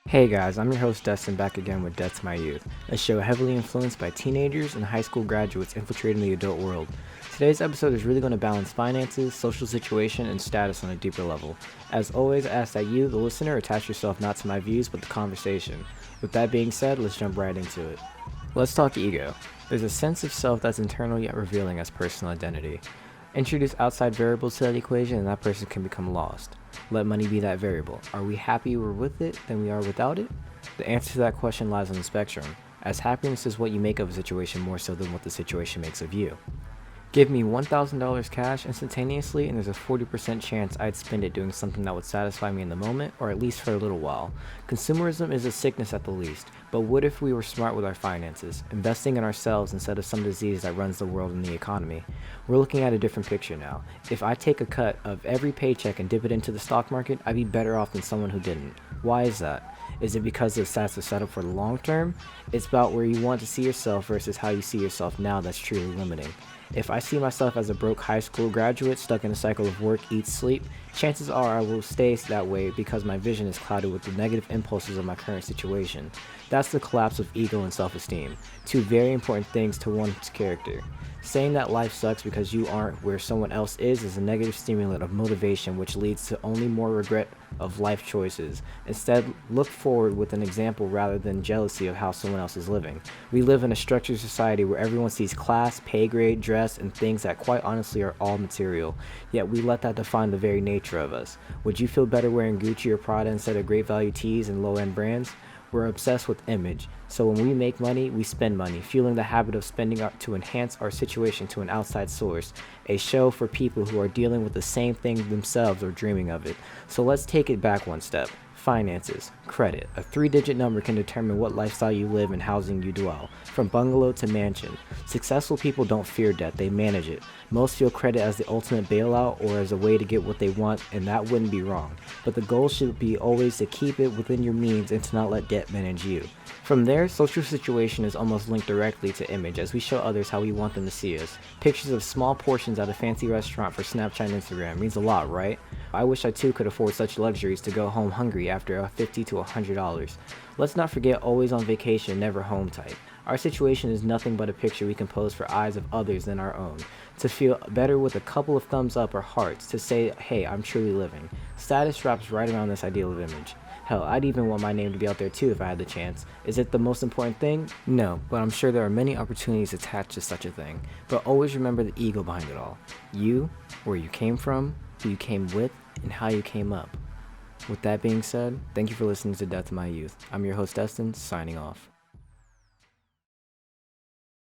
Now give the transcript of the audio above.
Hey guys, I'm your host Dustin, back again with Death to My Youth, a show heavily influenced by teenagers and high school graduates infiltrating the adult world. Today's episode is really going to balance finances, social situation, and status on a deeper level. As always, I ask that you, the listener, attach yourself not to my views but the conversation. With that being said, let's jump right into it. Let's talk ego. There's a sense of self that's internal yet revealing as personal identity. Introduce outside variables to that equation and that person can become lost. Let money be that variable. Are we happier with it than we are without it? The answer to that question lies on the spectrum, as happiness is what you make of a situation more so than what the situation makes of you. Give me $1,000 cash instantaneously and there's a 40% chance I'd spend it doing something that would satisfy me in the moment, or at least for a little while. Consumerism is a sickness at the least, but what if we were smart with our finances, investing in ourselves instead of some disease that runs the world and the economy? We're looking at a different picture now. If I take a cut of every paycheck and dip it into the stock market, I'd be better off than someone who didn't. Why is that? Is it because the stats are set up for the long term? It's about where you want to see yourself versus how you see yourself now that's truly limiting. If I see myself as a broke high school graduate stuck in a cycle of work, eat, sleep, chances are I will stay that way because my vision is clouded with the negative impulses of my current situation. That's the collapse of ego and self-esteem, two very important things to one's character. Saying that life sucks because you aren't where someone else is a negative stimulant of motivation which leads to only more regret of life choices. Instead, look forward with an example rather than jealousy of how someone else is living. We live in a structured society where everyone sees class, pay grade, dress, and things that quite honestly are all material, yet we let that define the very nature of us. Would you feel better wearing Gucci or Prada instead of great value tees and low-end brands? We're obsessed with image, so when we make money, we spend money, fueling the habit of spending to enhance our situation to an outside source, a show for people who are dealing with the same thing themselves or dreaming of it. So let's take it back one step. Finances, credit. A 3-digit number can determine what lifestyle you live and housing you dwell, from bungalow to mansion. Successful people don't fear debt, they manage it. Most feel credit as the ultimate bailout or as a way to get what they want, and that wouldn't be wrong. But the goal should be always to keep it within your means and to not let debt manage you. From there, social situation is almost linked directly to image as we show others how we want them to see us. Pictures of small portions at a fancy restaurant for Snapchat and Instagram means a lot, right? I wish I too could afford such luxuries to go home hungry after a $50 to $100. Let's not forget always on vacation, never home type. Our situation is nothing but a picture we can pose for eyes of others than our own. To feel better with a couple of thumbs up or hearts, to say, hey, I'm truly living. Status wraps right around this ideal of image. Hell, I'd even want my name to be out there too if I had the chance. Is it the most important thing? No, but I'm sure there are many opportunities attached to such a thing. But always remember the ego behind it all. You, where you came from, who you came with, and how you came up. With that being said, thank you for listening to Death to My Youth. I'm your host Dustin, signing off.